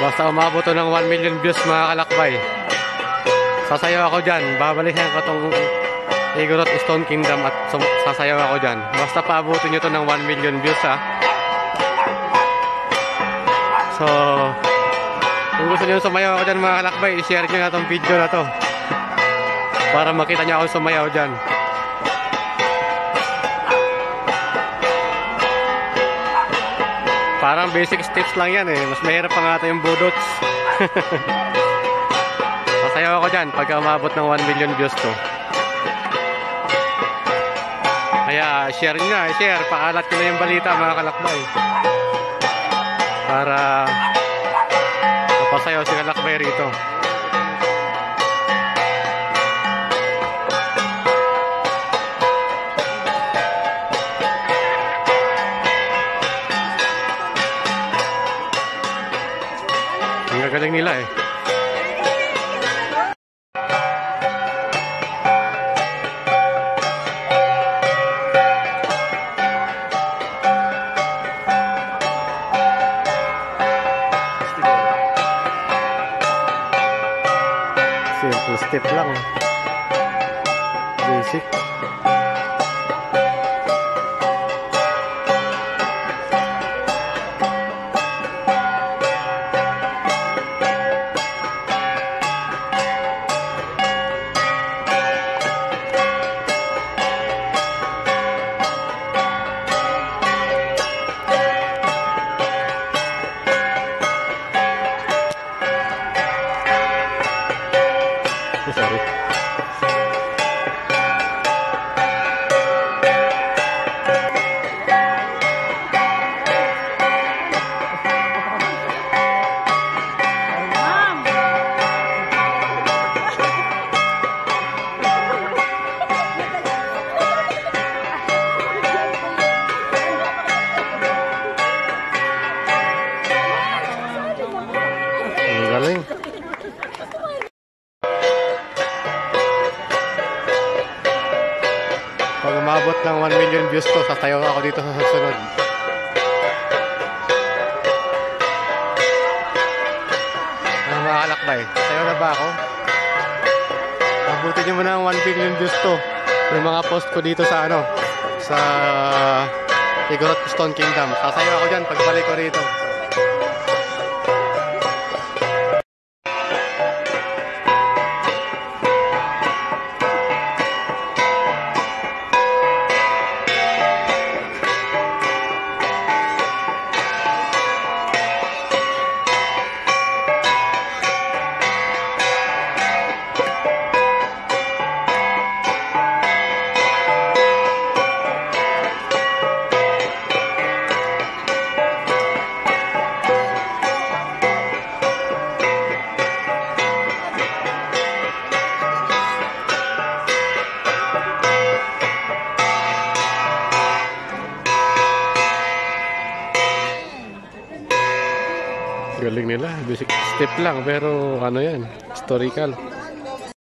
Basta umabot to ng 1 million views mga kalakbay, sasayaw ako dyan. Babalikan ko tong Igorot Stone Kingdom at sasayaw ako dyan. Basta paabutin nyo to ng 1 million views ha. So kung gusto nyo sumayaw ako dyan mga kalakbay, i-share nyo na tong video na to para makita nyo ako sumayaw dyan. Parang basic steps lang yan eh. Mas mahirap pa nga ito yung budots. Sasayaw ako dyan pagka umabot ng 1 million views to. Kaya share nyo na, share. Pakalat ko na yung balita mga kalakbay para mapasayaw si kalakbay rito. Ang gagaling nila eh. Simple step lang. Basic. Sorry. Ang galing. Pag umabot ng 1 million views to, sasayaw ako dito sa susunod. Ano mga kalakbay? Sayaw na ba ako? Abutin nyo muna ng 1 billion views to. Yung mga post ko dito sa ano, sa Igorot Stone Kingdom. Sasayaw ako dyan pagbalik ko rito. Galing nila, basic step lang pero ano yan, historical.